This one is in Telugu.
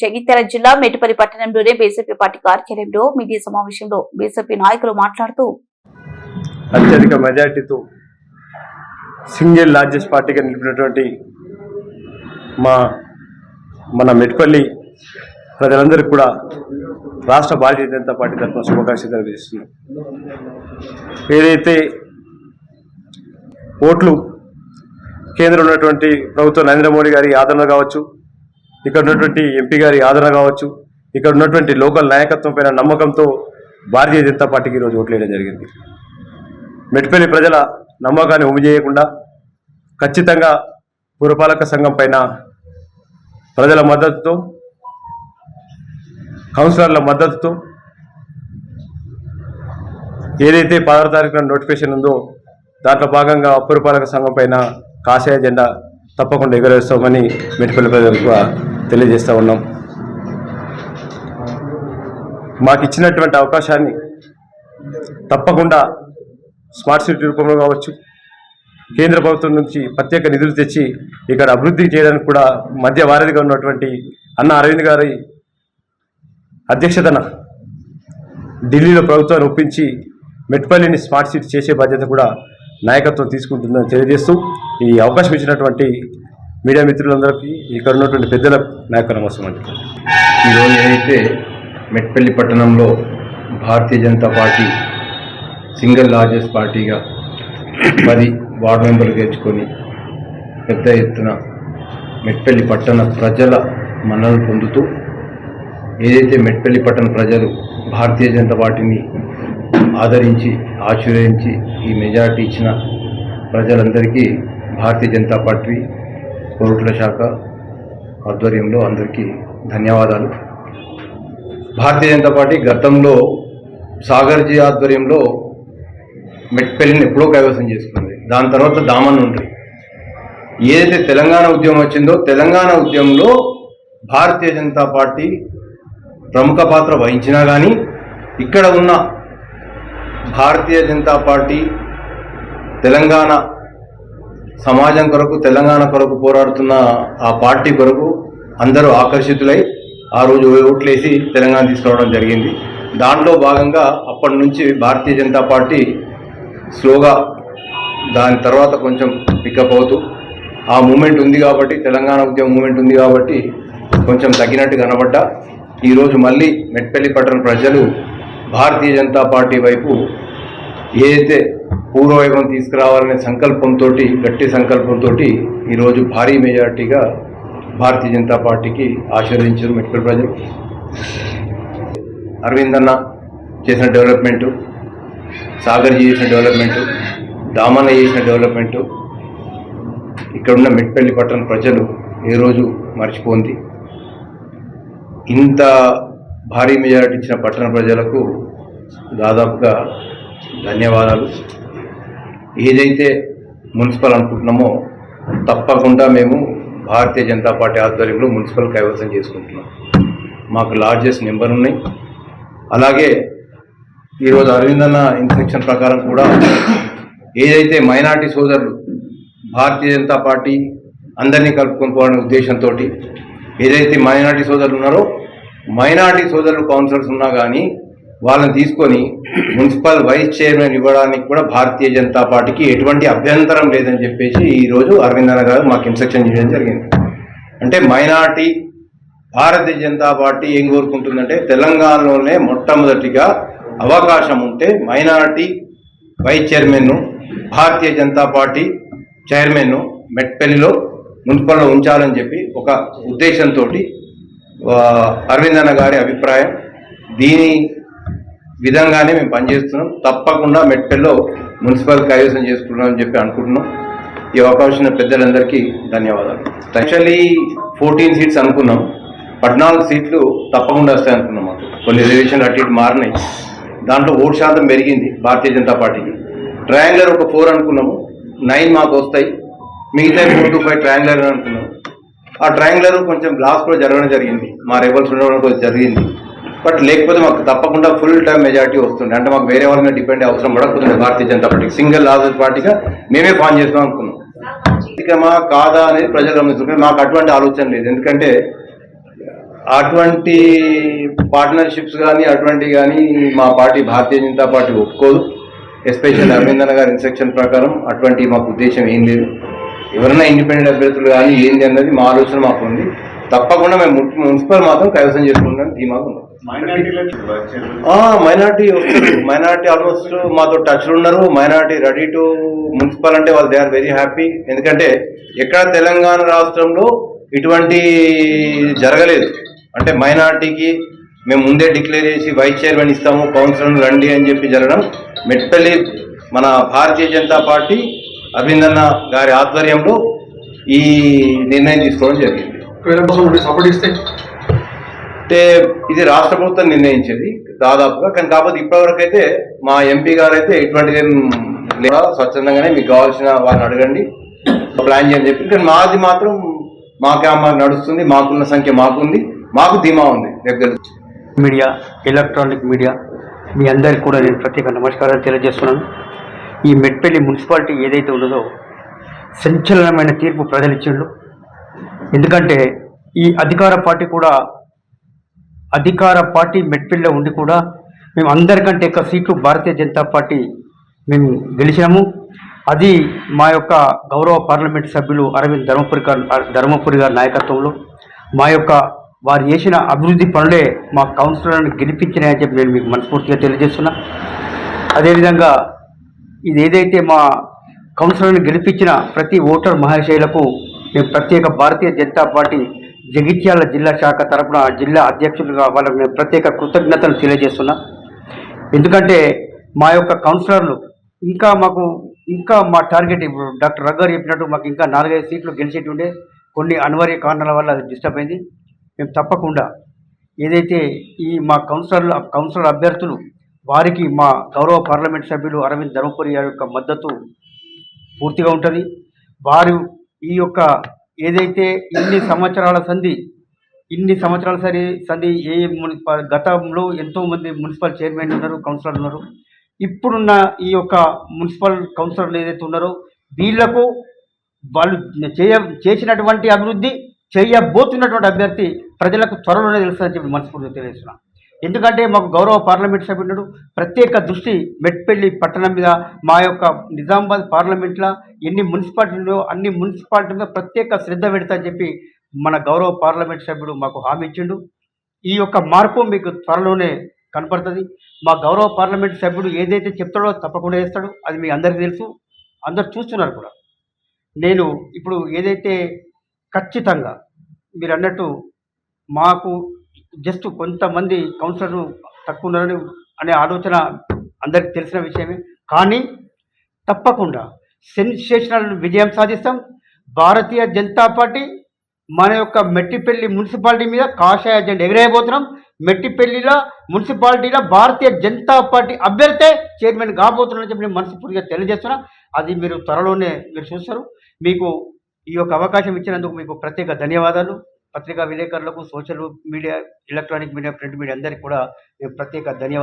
జగిత్యాల జిల్లా మెట్టుపల్లి పట్టణంలోని బీజేపీ పార్టీ కార్యాలయంలో మీడియా సమావేశంలో బీజేపీ నాయకులు మాట్లాడుతూ అత్యధిక మెజార్టీతో సింగిల్ లార్జెస్ట్ పార్టీగా నిలిపినటువంటి మన మెట్టుపల్లి ప్రజలందరికీ కూడా రాష్ట్ర భారతీయ జనతా పార్టీ తరఫున శుభాకాంక్షలు తెలియజేస్తున్నాం. ఏదైతే ఓట్లు కేంద్రంలో ఉన్నటువంటి ప్రభుత్వం నరేంద్ర మోడీ గారి ఆదరణ కావచ్చు, ఇక్కడ ఉన్నటువంటి ఎంపీ గారి ఆదరణ కావచ్చు, ఇక్కడ ఉన్నటువంటి లోకల్ నాయకత్వం పైన నమ్మకంతో భారతీయ జనతా పార్టీకి ఈరోజు ఓట్లు వేయడం జరిగింది. మెట్టుపల్లి ప్రజల నమ్మకాన్ని ఉమ్మి చేయకుండా ఖచ్చితంగా పురపాలక సంఘం పైన ప్రజల మద్దతుతో, కౌన్సిలర్ల మద్దతుతో ఏదైతే 16 తారీఖున నోటిఫికేషన్ ఉందో దాంట్లో భాగంగా పురపాలక సంఘం పైన కాషాయ జెండా తప్పకుండా ఎగరవేస్తామని మెట్టుపల్లి ప్రజలకు తెలియజేస్తూ ఉన్నాం. మాకు ఇచ్చినటువంటి అవకాశాన్ని తప్పకుండా స్మార్ట్ సిటీ రూపంలో కావచ్చు, కేంద్ర ప్రభుత్వం నుంచి ప్రత్యేక నిధులు తెచ్చి ఇక్కడ అభివృద్ధి చేయడానికి కూడా మధ్య వారధిగా ఉన్నటువంటి అన్న అరవింద్ గారి అధ్యక్షతన ఢిల్లీలో ప్రభుత్వాన్ని ఒప్పించి మెట్టుపల్లిని స్మార్ట్ సిటీ చేసే బాధ్యత కూడా నాయకత్వం తీసుకుంటుందని తెలియజేస్తూ ఈ అవకాశం ఇచ్చినటువంటి మీడియా మిత్రులందరికీ, ఇక్కడ ఉన్నటువంటి పెద్దలకు నాయక నమస్కారం. ఈరోజు ఏదైతే మెట్టుపల్లి పట్టణంలో Bharatiya Janata party single largest పార్టీగా 10 వార్డు మెంబర్లు గెలుచుకొని పెద్ద ఎత్తున మెట్టుపల్లి పట్టణ ప్రజల మన్ననలు పొందుతూ, ఏదైతే మెట్టుపల్లి పట్టణ ప్రజలు భారతీయ జనతా పార్టీని ఆదరించి ఆశీర్వదించి ఈ మెజారిటీ ఇచ్చిన ప్రజలందరికీ భారతీయ జనతా పార్టీ కోరుట్ల శాఖ ఆధ్వర్యంలో అందరికీ ధన్యవాదాలు. భారతీయ జనతా పార్టీ గతంలో సాగర్జీ ఆధ్వర్యంలో మెట్టుపల్లిని ఎప్పుడో కైవసం చేసుకుంది. దాని తర్వాత దామన్ ఉంటుంది. ఏదైతే తెలంగాణ ఉద్యమం వచ్చిందో తెలంగాణ ఉద్యమంలో భారతీయ జనతా పార్టీ ప్రముఖ పాత్ర వహించినా కానీ ఇక్కడ ఉన్న భారతీయ జనతా పార్టీ తెలంగాణ సమాజం కొరకు, తెలంగాణ కొరకు పోరాడుతున్న ఆ పార్టీ కొరకు అందరూ ఆకర్షితులై ఆ రోజు ఓట్లేసి తెలంగాణ తీసుకురావడం జరిగింది. దాంట్లో భాగంగా అప్పటి నుంచి భారతీయ జనతా పార్టీ స్లోగా దాని తర్వాత కొంచెం పికప్ అవుతూ ఆ మూమెంట్ ఉంది కాబట్టి, తెలంగాణ ఉద్యమ మూమెంట్ ఉంది కాబట్టి కొంచెం తగ్గినట్టు కనబడ్డా ఈరోజు మళ్ళీ మెట్టుపల్లి పట్టణ ప్రజలు భారతీయ జనతా పార్టీ వైపు ఏదైతే పూర్వవైభవం తీసుకురావాలనే సంకల్పంతో, గట్టి సంకల్పంతో ఈరోజు భారీ మెజార్టీగా భారతీయ జనతా పార్టీకి ఆశీర్వదించారు మెట్టుపల్లి ప్రజలు. అరవింద్ అన్న చేసిన డెవలప్మెంటు, సాగర్జీ చేసిన డెవలప్మెంటు, దామన్న చేసిన డెవలప్మెంటు ఇక్కడున్న మెట్టుపల్లి పట్టణ ప్రజలు ఏ రోజు మర్చిపోంది. ఇంత భారీ మెజారిటీ ఇచ్చిన పట్టణ ప్రజలకు దాదాపుగా ధన్యవాదాలు. ఏదైతే మున్సిపల్ అనుకుంటున్నామో తప్పకుండా మేము భారతీయ జనతా పార్టీ ఆధ్వర్యంలో మున్సిపల్ కైవసం చేసుకుంటున్నాం. మాకు లార్జెస్ట్ నెంబర్ ఉన్నాయి. అలాగే ఈరోజు అరవిందన్న ఇన్స్ట్రక్షన్ ప్రకారం కూడా ఏదైతే మైనార్టీ సోదరులు భారతీయ జనతా పార్టీ అందరినీ కలుపుకొని పోవాలనే ఉద్దేశంతో ఏదైతే మైనార్టీ సోదరులు ఉన్నారో మైనార్టీ సోదరులు కౌన్సిలర్స్ ఉన్నా కానీ వాళ్ళని తీసుకొని మున్సిపల్ వైస్ చైర్మన్ ఇవ్వడానికి కూడా భారతీయ జనతా పార్టీకి ఎటువంటి అభ్యంతరం లేదని చెప్పేసి ఈరోజు అరవిందన్న గారు మాకు ఇన్స్ట్రక్షన్ చేయడం జరిగింది. అంటే మైనార్టీ భారతీయ జనతా పార్టీ ఏం కోరుకుంటుందంటే తెలంగాణలోనే మొట్టమొదటిగా అవకాశం ఉంటే minority vice చైర్మన్ను, Bharatiya Janata party చైర్మన్ను మెట్టుపల్లిలో మున్సిపల్లో ఉంచాలని చెప్పి ఒక ఉద్దేశంతో అరవిందన్న గారి అభిప్రాయం. దీని విధంగానే మేము పనిచేస్తున్నాం. తప్పకుండా మెట్టుపల్లిలో మున్సిపల్ కైవసం చేసుకుంటున్నామని చెప్పి అనుకుంటున్నాం. ఈ అవకాశం పెద్దలందరికీ ధన్యవాదాలు. యాక్చువల్లీ 14 సీట్స్ అనుకున్నాం, 14 సీట్లు తప్పకుండా వస్తాయి అనుకున్నాం. మాకు కొన్ని రిజర్వేషన్లు అటు ఇటు మారినాయి. దాంట్లో ఓటు శాతం పెరిగింది భారతీయ జనతా పార్టీకి. ట్రయాంగులర్ ఒక 4 అనుకున్నాము, 9 మాకు వస్తాయి. మిగతా 4 to 5 ట్రయాంగులర్ అనుకున్నాం. ఆ ట్రయాంగులర్ కొంచెం లాస్ కూడా జరగడం జరిగింది, మా రెబల్స్ ఉండడం కొంచెం జరిగింది. బట్ లేకపోతే మాకు తప్పకుండా ఫుల్ టైం మెజారిటీ వస్తుండే. అంటే మాకు వేరే వాళ్ళ మీద డిపెండ్ అవసరం పడకపోతుంది. భారతీయ జనతా పార్టీకి సింగిల్ లార్జెస్ట్ పార్టీగా మేమే ఫామ్ చేస్తాం అనుకున్నాం. ఇక మా కాదా అనేది ప్రజలు గమనిస్తుంటే మాకు అటువంటి ఆలోచన లేదు. ఎందుకంటే అటువంటి పార్ట్నర్షిప్స్ కానీ అటువంటివి కానీ మా పార్టీ భారతీయ జనతా పార్టీ ఒప్పుకోదు. ఎస్పెషల్ అభినందన గారి ఇన్స్ట్రక్షన్ ప్రకారం అటువంటి మాకు ఉద్దేశం ఏం లేదు. ఎవరైనా ఇండిపెండెంట్ అభ్యర్థులు కానీ ఏంది అన్నది మా ఆలోచన మాకు ఉంది. తప్పకుండా మేము మున్సిపల్ మాత్రం కైవసం చేసుకుంటాం ధీమాగా ఉన్నాం. మైనార్టీ ఆల్మోస్ట్ మాతో టచ్లు ఉన్నారు. మైనార్టీ రెడీ టు మున్సిపల్ అంటే వాళ్ళు దే ఆర్ వెరీ హ్యాపీ. ఎందుకంటే ఎక్కడ తెలంగాణ రాష్ట్రంలో ఇటువంటి జరగలేదు. అంటే మైనార్టీకి మేము ముందే డిక్లేర్ చేసి వైస్ చైర్మన్ ఇస్తాము, కౌన్సిలర్ రండి అని చెప్పి జరగడం మెట్పల్లి మన భారతీయ జనతా పార్టీ అభినందన గారి ఆధ్వర్యంలో ఈ నిర్ణయం తీసుకోవడం జరిగింది. అంటే ఇది రాష్ట్ర ప్రభుత్వం నిర్ణయించేది దాదాపుగా, కానీ కాకపోతే ఇప్పటివరకు అయితే మా ఎంపీ గారు అయితే ఇటువంటిది లేదా స్వచ్ఛందంగానే మీకు కావాల్సిన వారిని అడగండి, ప్లాన్ చేయని చెప్పి. కానీ మాది మాత్రం మాకు నడుస్తుంది, మాకున్న సంఖ్య మాకుంది, మాకు ధీమా ఉంది. దగ్గర మీడియా, ఎలక్ట్రానిక్ మీడియా మీ అందరికీ కూడా నేను ప్రత్యేక నమస్కారాలు తెలియజేస్తున్నాను. ఈ మెట్పల్లి మున్సిపాలిటీ ఏదైతే ఉన్నదో సంచలనమైన తీర్పు ప్రజలు ఇచ్చిండ్రు. ఎందుకంటే ఈ అధికార పార్టీ మెట్పల్లిలో ఉండి కూడా మేము అందరికంటే ఎక్కువ సీట్లు భారతీయ జనతా పార్టీ మేము గెలిచినాము. అది మా యొక్క గౌరవ పార్లమెంట్ సభ్యులు అరవింద్ ధర్మపురి గారి నాయకత్వంలో వారు చేసిన అభివృద్ధి పనులే మా కౌన్సిలర్లను గెలిపించినాయని చెప్పి నేను మీకు మనస్ఫూర్తిగా తెలియజేస్తున్నా. అదేవిధంగా ఇది ఏదైతే మా కౌన్సిలర్లను గెలిపించిన ప్రతి ఓటర్ మహాశయులకు మేము ప్రత్యేక భారతీయ జనతా పార్టీ జగిత్యాల జిల్లా శాఖ తరఫున జిల్లా అధ్యక్షులుగా వాళ్ళకు నేను ప్రత్యేక కృతజ్ఞతలు తెలియజేస్తున్నా. ఎందుకంటే మా యొక్క కౌన్సిలర్లు ఇంకా మా టార్గెట్ ఇప్పుడు డాక్టర్ రగ్గారు చెప్పినట్టు మాకు ఇంకా 4-5 సీట్లు గెలిచేటుండే, కొన్ని అనివార్య కారణాల వల్ల అది డిస్టర్బ్ అయింది. మేము తప్పకుండా ఏదైతే ఈ మా కౌన్సిలర్ అభ్యర్థులు వారికి మా గౌరవ పార్లమెంట్ సభ్యులు అరవింద్ ధర్మపురి గారి యొక్క మద్దతు పూర్తిగా ఉంటుంది. వారు ఈ యొక్క ఏదైతే ఇన్ని సంవత్సరాల సంధి గతంలో ఎంతోమంది మున్సిపల్ చైర్మన్ ఉన్నారు, కౌన్సిలర్ ఉన్నారు. ఇప్పుడున్న ఈ యొక్క మున్సిపల్ కౌన్సిలర్లు ఏదైతే ఉన్నారో వీళ్లకు వాళ్ళు చేసినటువంటి అభివృద్ధి, చేయబోతున్నటువంటి అభ్యర్థి ప్రజలకు త్వరలోనే తెలుస్తుందని చెప్పి మనస్ఫూర్తిగా తెలియజేస్తున్నాం. ఎందుకంటే మాకు గౌరవ పార్లమెంట్ సభ్యుడు ప్రత్యేక దృష్టి మెట్పల్లి పట్టణం మీద, మా యొక్క నిజామాబాద్ పార్లమెంట్లో ఎన్ని మున్సిపాలిటీలో అన్ని మున్సిపాలిటీ మీద ప్రత్యేక శ్రద్ధ పెడతామని చెప్పి మన గౌరవ పార్లమెంట్ సభ్యుడు మాకు హామీ ఇచ్చిండు. ఈ యొక్క మార్పు మీకు త్వరలోనే కనపడుతుంది. మా గౌరవ పార్లమెంట్ సభ్యుడు ఏదైతే చెప్తాడో తప్పకుండా చేస్తాడు. అది మీ అందరికీ తెలుసు, అందరు చూస్తున్నారు కూడా. నేను ఇప్పుడు ఏదైతే ఖచ్చితంగా మీరు అన్నట్టు మాకు జస్ట్ కొంతమంది కౌన్సిలర్లు తక్కువ ఉన్నారని అనే ఆలోచన అందరికీ తెలిసిన విషయమే. కానీ తప్పకుండా సెన్సేషనల్ విజయం సాధిస్తాం. భారతీయ జనతా పార్టీ మన యొక్క మెట్టిపల్లి మున్సిపాలిటీ మీద కాషాయ జెండా ఎగరేయబోతున్నాం. మెట్టిపల్లిలో మున్సిపాలిటీలో భారతీయ జనతా పార్టీ అభ్యర్థే చైర్మన్ కాబోతున్నారని చెప్పి నేను మనస్ఫూర్తిగా తెలియజేస్తున్నా. అది మీరు త్వరలోనే మీరు చూస్తారు. మీకు ఈ యొక్క అవకాశం ఇచ్చినందుకు మీకు ప్రత్యేక ధన్యవాదాలు. పత్రికా విలేకరులకు, social media, electronic media, print media అందరికీ కూడా ప్రత్యేక ధన్యవాదాలు.